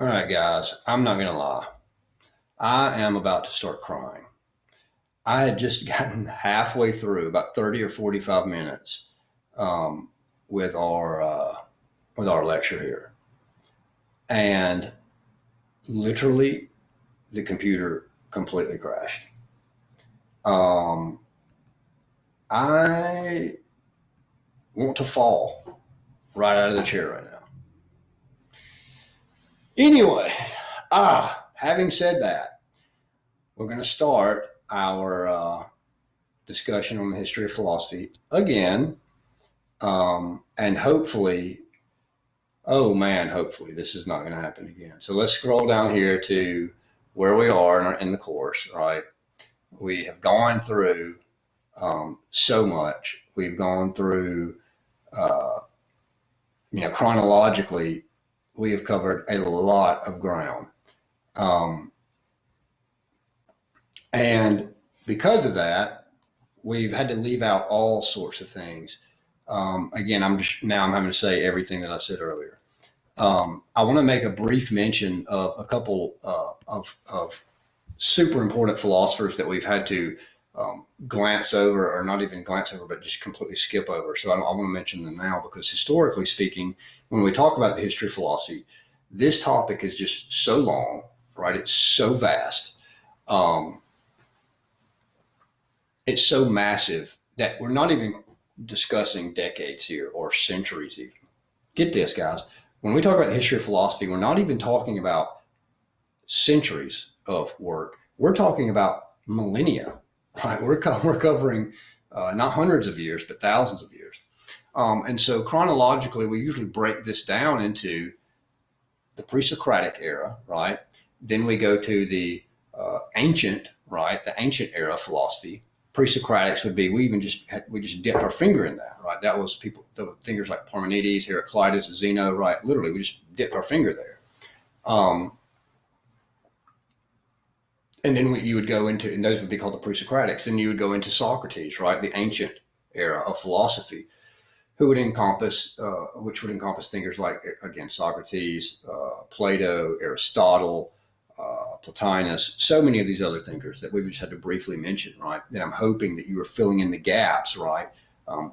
All right, guys, I'm not going to lie. I am about to start crying. I had just gotten halfway through, about 30 or 45 minutes, um, with our lecture here, and literally the computer completely crashed. Um, I want to fall right out of the chair right now. Anyway, having said that, we're going to start our discussion on the history of philosophy again. And hopefully, oh man, hopefully this is not going to happen again. So let's scroll down here to where we are in the course, right? We have gone through so much. We've gone through, chronologically, we have covered a lot of ground. Um, and because of that, we've had to leave out all sorts of things. Again, I'm having to say everything that I said earlier. I want to make a brief mention of a couple of super important philosophers that we've had to glance over, or not even glance over, but just completely skip over. So I want to mention them now because historically speaking, when we talk about the history of philosophy, this topic is just so long, right? It's so vast. Um, it's so massive that we're not even discussing decades here or centuries even. Get this, guys. When we talk about the history of philosophy, we're not even talking about centuries of work. We're talking about millennia, right? We're covering not hundreds of years, but thousands of years. And so chronologically, we usually break this down into the Pre-Socratic era, right? Then we go to the ancient, right? The ancient era of philosophy. Pre-Socratics would be we just dipped our finger in that, right? That was people, the thinkers like Parmenides, Heraclitus, Zeno, right? Literally, we just dipped our finger there. Um, and then you would go into, and those would be called the Pre-Socratics. And you would go into Socrates, right? The ancient era of philosophy, which would encompass thinkers like, again, Socrates, Plato, Aristotle, Plotinus, so many of these other thinkers that we just had to briefly mention, right? That I'm hoping that you are filling in the gaps, right,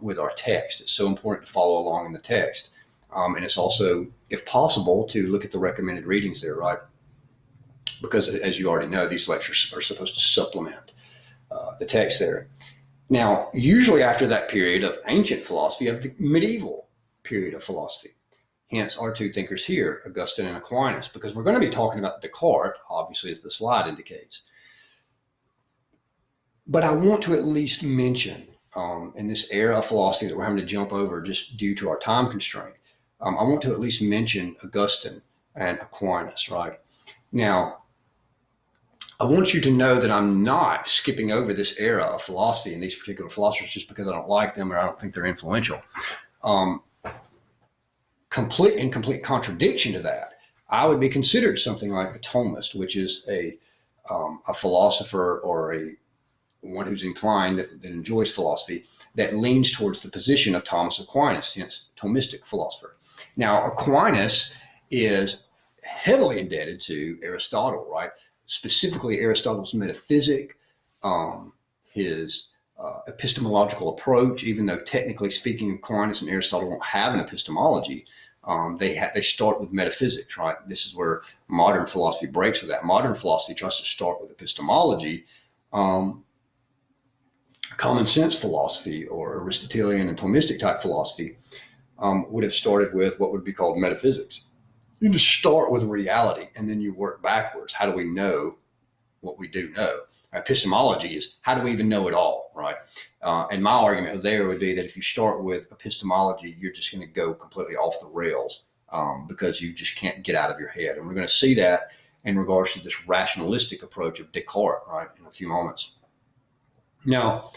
with our text. It's so important to follow along in the text. And it's also, if possible, to look at the recommended readings there, right? Because as you already know, these lectures are supposed to supplement the text there. Now, usually after that period of ancient philosophy, you have the medieval period of philosophy. Hence our two thinkers here, Augustine and Aquinas, because we're going to be talking about Descartes, obviously, as the slide indicates. But I want to at least mention, in this era of philosophy that we're having to jump over just due to our time constraint, I want to at least mention Augustine and Aquinas, right? Now, I want you to know that I'm not skipping over this era of philosophy and these particular philosophers just because I don't like them or I don't think they're influential. Um, in complete contradiction to that, I would be considered something like a Thomist, which is a philosopher or a one who's inclined that enjoys philosophy that leans towards the position of Thomas Aquinas, hence Thomistic philosopher. Now, Aquinas is heavily indebted to Aristotle, right? Specifically, Aristotle's metaphysic, his epistemological approach, even though technically speaking, Aquinas and Aristotle don't have an epistemology. They start with metaphysics, right? This is where modern philosophy breaks with that. Modern philosophy tries to start with epistemology. Common sense philosophy or Aristotelian and Thomistic type philosophy would have started with what would be called metaphysics. You just start with reality and then you work backwards. How do we know what we do know? Epistemology is how do we even know it all, right? And my argument there would be that if you start with epistemology, you're just going to go completely off the rails because you just can't get out of your head. And we're going to see that in regards to this rationalistic approach of Descartes, right, in a few moments. Now,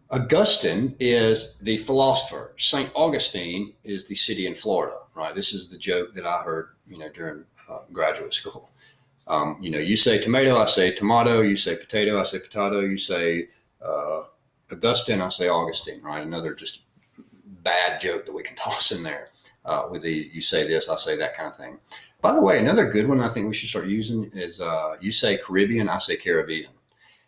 Augustine is the philosopher. St. Augustine is the city in Florida, right? This is the joke that I heard, during graduate school. You say tomato, I say tomato. You say potato, I say potato. You say Augustine, I say Augustine, right? Another just bad joke that we can toss in there with you say this, I say that kind of thing. By the way, another good one I think we should start using is you say Caribbean, I say Caribbean.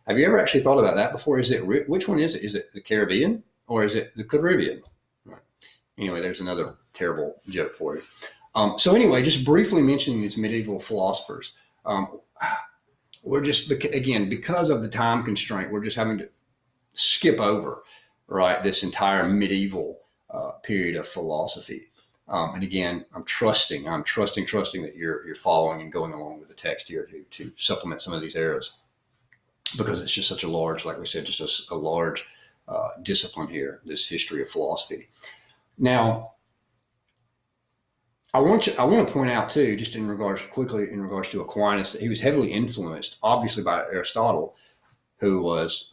Have you ever actually thought about that before? Which one is it? Is it the Caribbean or is it the Caribbean? Right. Anyway, there's another terrible joke for you. So anyway, just briefly mentioning these medieval philosophers. We're just, again, because of the time constraint, we're just having to skip over, right, this entire medieval period of philosophy. And again, I'm trusting that you're following and going along with the text here to supplement some of these eras, because it's just such a large, like we said, just a large discipline here, this history of philosophy. Now, I want to point out too, just in regards to Aquinas, that he was heavily influenced, obviously, by Aristotle, who was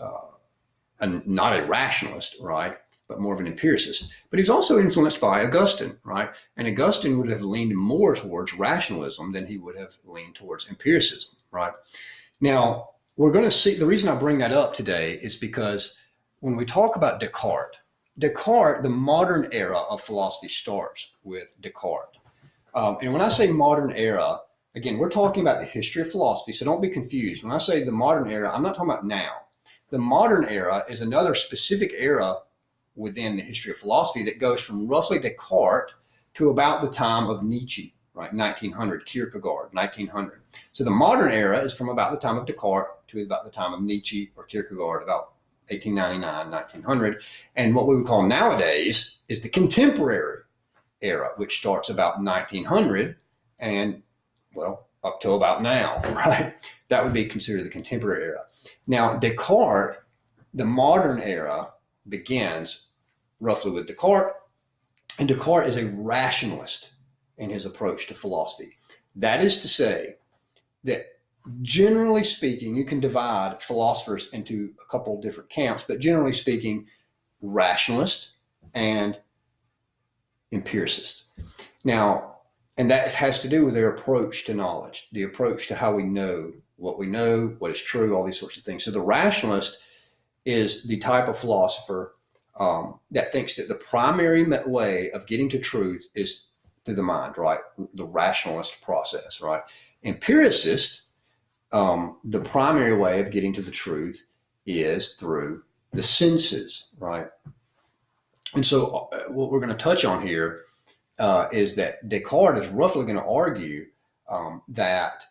not a rationalist, right, but more of an empiricist. But he's also influenced by Augustine, right? And Augustine would have leaned more towards rationalism than he would have leaned towards empiricism, right? Now, we're going to see, the reason I bring that up today is because when we talk about Descartes, the modern era of philosophy starts with Descartes. And when I say modern era, again, we're talking about the history of philosophy, so don't be confused. When I say the modern era, I'm not talking about now. The modern era is another specific era within the history of philosophy that goes from roughly Descartes to about the time of Nietzsche, right? 1900, Kierkegaard, 1900. So the modern era is from about the time of Descartes to about the time of Nietzsche or Kierkegaard, about 1899, 1900. And what we would call nowadays is the contemporary era, which starts about 1900 and, well, up till about now, right? That would be considered the contemporary era. Now, Descartes, the modern era begins roughly with Descartes, and Descartes is a rationalist in his approach to philosophy. That is to say that, generally speaking, you can divide philosophers into a couple of different camps, but generally speaking, rationalist and empiricist. Now, and that has to do with their approach to knowledge, the approach to how we know, what is true, all these sorts of things. So the rationalist is the type of philosopher that thinks that the primary way of getting to truth is through the mind, right? The rationalist process, right? Empiricist, the primary way of getting to the truth is through the senses, right? And so what we're going to touch on here is that Descartes is roughly going to argue that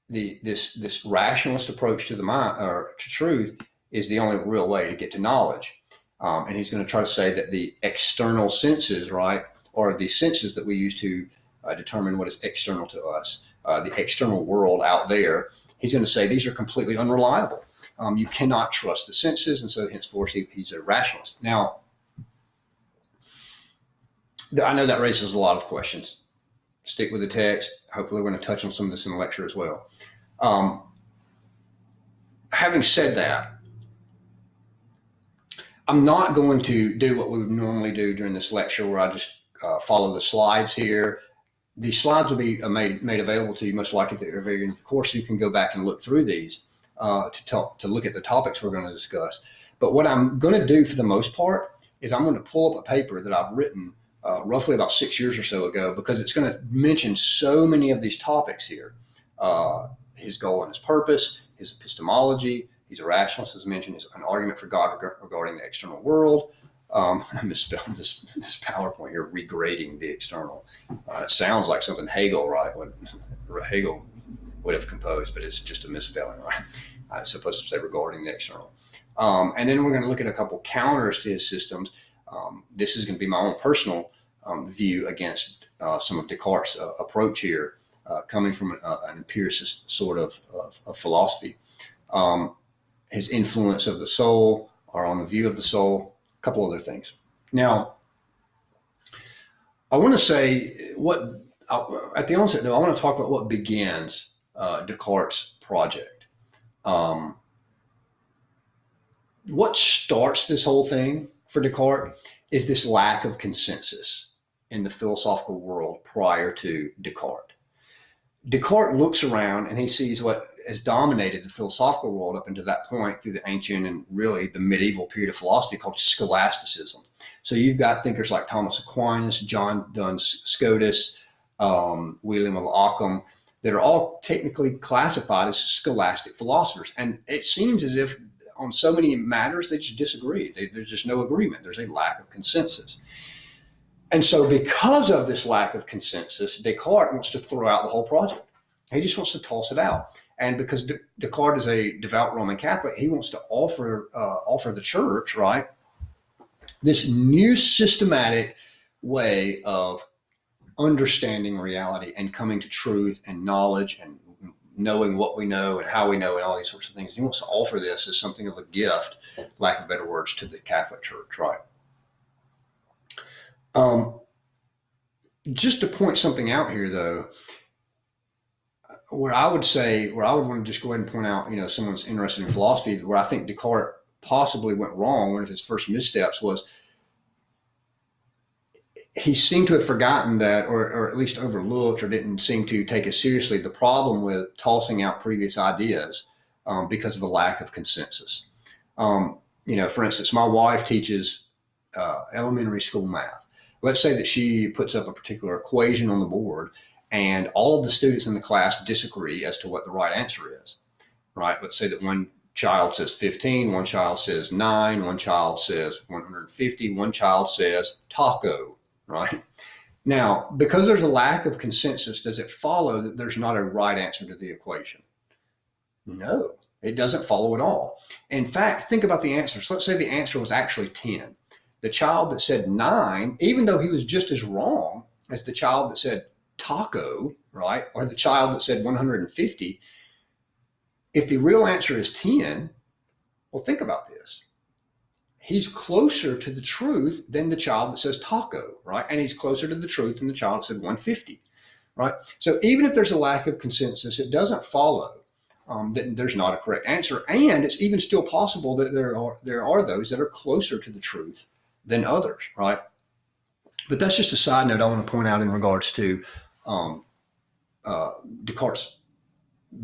this rationalist approach to the mind or to truth is the only real way to get to knowledge. And he's going to try to say that the external senses, right, or the senses that we use to determine what is external to us, the external world out there, he's going to say these are completely unreliable. You cannot trust the senses, and so henceforth he's a rationalist. Now, I know that raises a lot of questions. Stick with the text. Hopefully we're going to touch on some of this in the lecture as well. Having said that, I'm not going to do what we would normally do during this lecture where I just follow the slides here. These slides will be made available to you most likely at the very end of the course, so you can go back and look through these to look at the topics we're going to discuss. But what I'm going to do for the most part is I'm going to pull up a paper that I've written roughly about 6 years or so ago, because it's going to mention so many of these topics here. His goal and his purpose, his epistemology. He's a rationalist, as mentioned, is an argument for God regarding the external world. I misspelled this PowerPoint here, regrading the external. It sounds like something Hegel, right? Hegel would have composed, but it's just a misspelling, right? It's supposed to say regarding the external. And then we're going to look at a couple counters to his systems. This is going to be my own personal view against some of Descartes' approach here, coming from an empiricist sort of philosophy. His influence of the soul, or on the view of the soul, a couple other things. Now, I want to say at the onset, though, I want to talk about what begins Descartes' project. What starts this whole thing for Descartes is this lack of consensus in the philosophical world prior to Descartes. Descartes looks around and he sees what has dominated the philosophical world up until that point through the ancient and really the medieval period of philosophy called scholasticism. So you've got thinkers like Thomas Aquinas, John Duns Scotus, William of Ockham, that are all technically classified as scholastic philosophers. And it seems as if on so many matters they just disagree. There's just no agreement. There's a lack of consensus. And so because of this lack of consensus, Descartes wants to throw out the whole project. He just wants to toss it out. And because Descartes is a devout Roman Catholic, he wants to offer the church, right, this new systematic way of understanding reality and coming to truth and knowledge and knowing what we know and how we know and all these sorts of things. He wants to offer this as something of a gift, lack of better words, to the Catholic Church, right? Just to point something out here, though, where I would want to just go ahead and point out, someone's interested in philosophy, where I think Descartes possibly went wrong. One of his first missteps was he seemed to have forgotten that, or at least overlooked, or didn't seem to take as seriously the problem with tossing out previous ideas because of a lack of consensus. For instance, my wife teaches elementary school math. Let's say that she puts up a particular equation on the board, and all of the students in the class disagree as to what the right answer is, right? Let's say that one child says 15, one child says 9, one child says 150, one child says taco, right? Now, because there's a lack of consensus, does it follow that there's not a right answer to the equation? No, it doesn't follow at all. In fact, think about the answers. Let's say the answer was actually 10. The child that said 9, even though he was just as wrong as the child that said taco, right? Or the child that said 150, if the real answer is 10, well, think about this. He's closer to the truth than the child that says taco, right? And he's closer to the truth than the child that said 150, right? So even if there's a lack of consensus, it doesn't follow that there's not a correct answer. And it's even still possible that there are those that are closer to the truth than others, right? But that's just a side note I want to point out in regards to Descartes'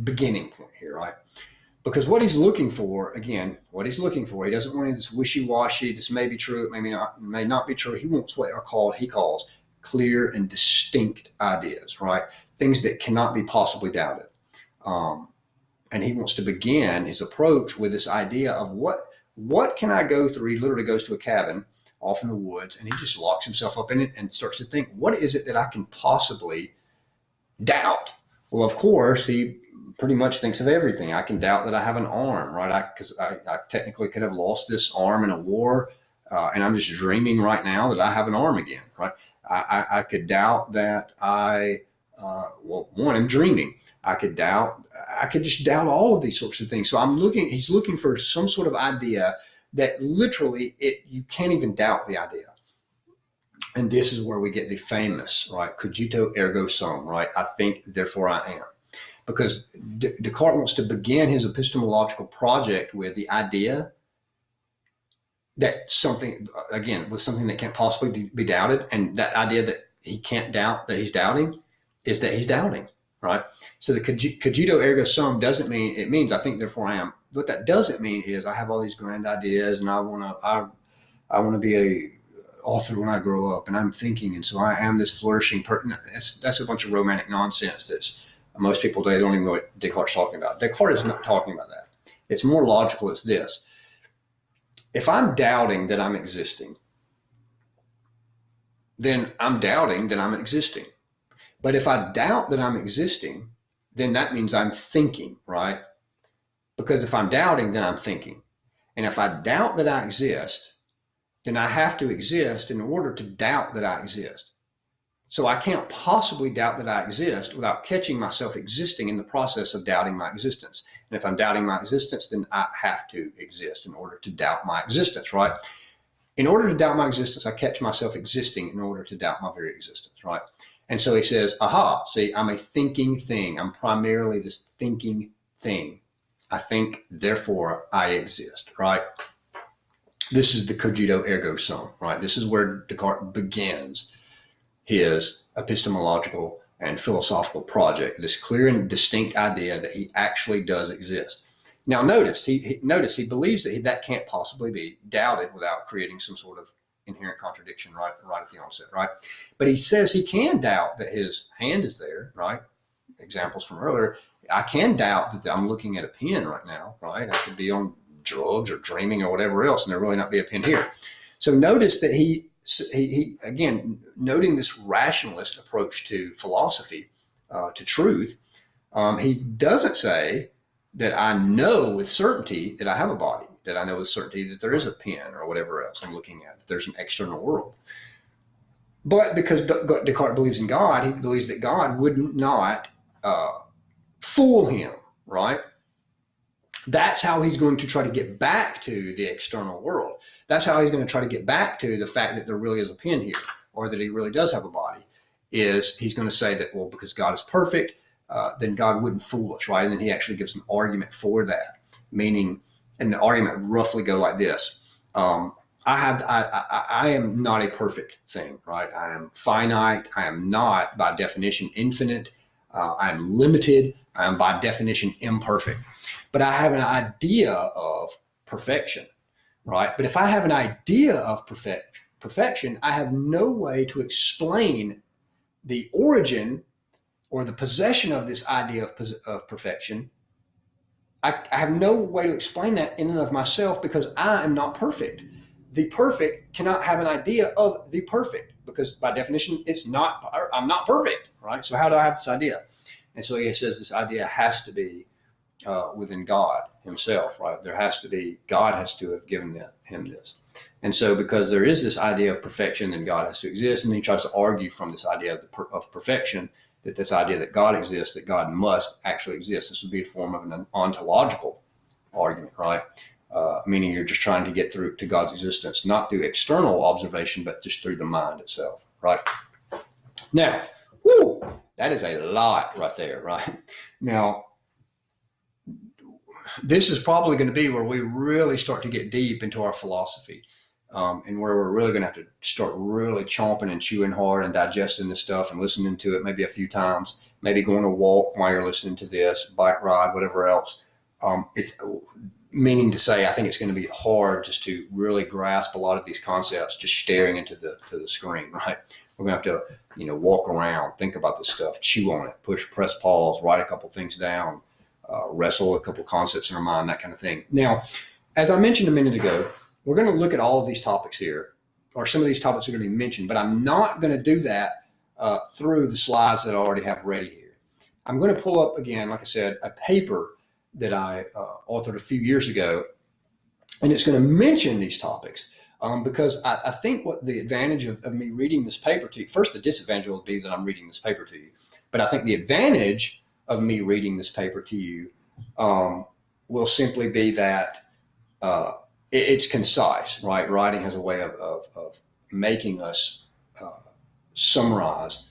beginning point here, right? Because what he's looking for, he doesn't want this wishy-washy, this may be true, it may not be true. He wants what he calls clear and distinct ideas, right? Things that cannot be possibly doubted. And he wants to begin his approach with this idea of what can I go through? He literally goes to a cabin off in the woods, and he just locks himself up in it and starts to think, what is it that I can possibly doubt? Well, of course, he pretty much thinks of everything. I can doubt that I have an arm, right? Because I technically could have lost this arm in a war, and I'm just dreaming right now that I have an arm again, right? I could doubt that I'm dreaming. I could just doubt all of these sorts of things. So he's looking for some sort of idea that literally you can't even doubt the idea. And this is where we get the famous, right? Cogito ergo sum, right? I think, therefore I am. Because Descartes wants to begin his epistemological project with the idea that something that can't possibly be doubted. And that idea that he can't doubt that he's doubting is that he's doubting, right? So the cogito ergo sum it means I think, therefore I am. What that doesn't mean is I have all these grand ideas and I want to be a author when I grow up, and I'm thinking, and so I am this flourishing person. That's a bunch of romantic nonsense. That's most people today don't even know what Descartes is talking about. Descartes is not talking about that. It's more logical. It's this: if I'm doubting that I'm existing, then I'm doubting that I'm existing. But if I doubt that I'm existing, then that means I'm thinking, right? Because if I'm doubting, then I'm thinking. And if I doubt that I exist, then I have to exist in order to doubt that I exist. So I can't possibly doubt that I exist without catching myself existing in the process of doubting my existence. And if I'm doubting my existence, then I have to exist in order to doubt my existence, right? In order to doubt my existence, I catch myself existing in order to doubt my very existence, right? And so he says, aha, see, I'm a thinking thing. I'm primarily this thinking thing. I think, therefore I exist, right? This is the cogito ergo sum, right? This is where Descartes begins his epistemological and philosophical project, this clear and distinct idea that he actually does exist. Now, notice he believes that can't possibly be doubted without creating some sort of inherent contradiction right at the onset, right? But he says he can doubt that his hand is there, right? Examples from earlier. I can doubt that I'm looking at a pen right now, right? I could be on drugs or dreaming or whatever else, and there really not be a pen here. So notice that he again, noting this rationalist approach to philosophy, to truth, he doesn't say that I know with certainty that I have a body, that I know with certainty that there is a pen or whatever else I'm looking at, that there's an external world. But because Descartes believes in God, he believes that God would not fool him, right? That's how he's going to try to get back to the external world. That's how he's going to try to get back to the fact that there really is a pen here, or that he really does have a body, is he's going to say that, well, because God is perfect, then God wouldn't fool us, right? And then he actually gives an argument for that, meaning, and the argument would roughly go like this. I am not a perfect thing, right? I am finite. I am not, by definition, infinite. I am limited. I am, by definition, imperfect. But I have an idea of perfection, right? But if I have an idea of perfection, I have no way to explain the origin or the possession of this idea of perfection. I have no way to explain that in and of myself, because I am not perfect. The perfect cannot have an idea of the perfect, because by definition, I'm not perfect, right? So how do I have this idea? And so he says this idea has to be within God himself, right? God has to have given him this. And so because there is this idea of perfection, then God has to exist. And he tries to argue from this idea of perfection, that this idea that God exists, that God must actually exist. This would be a form of an ontological argument, right? Meaning you're just trying to get through to God's existence, not through external observation, but just through the mind itself, right? Now, that is a lot right there, right? Now, this is probably going to be where we really start to get deep into our philosophy, and where we're really going to have to start really chomping and chewing hard and digesting this stuff and listening to it maybe a few times, maybe going a walk while you're listening to this, bike ride, whatever else. It's meaning to say, I think it's going to be hard just to really grasp a lot of these concepts just staring into the screen, right? We're going to have to, walk around, think about this stuff, chew on it, press pause, write a couple things down, wrestle a couple concepts in our mind, that kind of thing. Now, as I mentioned a minute ago, we're going to look at all of these topics here, or some of these topics are going to be mentioned, but I'm not going to do that through the slides that I already have ready here. I'm going to pull up again, like I said, a paper that I authored a few years ago, and it's going to mention these topics because I think what the advantage of me reading this paper to you, first the disadvantage will be that I'm reading this paper to you, but I think the advantage of me reading this paper to you will simply be that it's concise, right? Writing has a way of making us summarize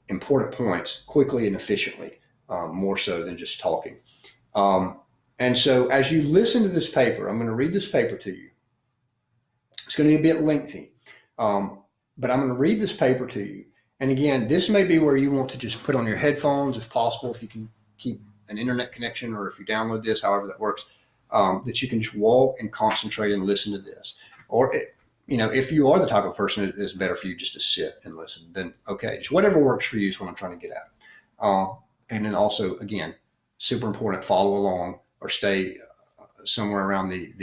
important points quickly and efficiently, more so than just talking. And so as you listen to this paper, I'm going to read this paper to you. It's going to be a bit lengthy, but I'm going to read this paper to you. And again, this may be where you want to just put on your headphones, if possible, if you can keep an internet connection, or if you download this, however that works, that you can just walk and concentrate and listen to this. Or, if you are the type of person it's better for you just to sit and listen, then okay, just whatever works for you is what I'm trying to get at. And then also, again, super important, follow along or stay somewhere around the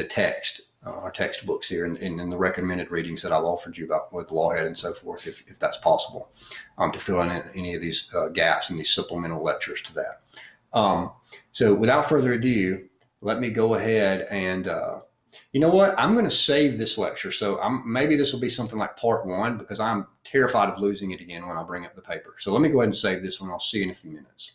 text, our textbooks here, and in the recommended readings that I've offered you about with Lawhead and so forth, if that's possible, to fill in any of these gaps in these supplemental lectures to that. So without further ado, let me go ahead and, you know what? I'm going to save this lecture. So maybe this will be something like part 1, because I'm terrified of losing it again when I bring up the paper. So let me go ahead and save this one. I'll see you in a few minutes.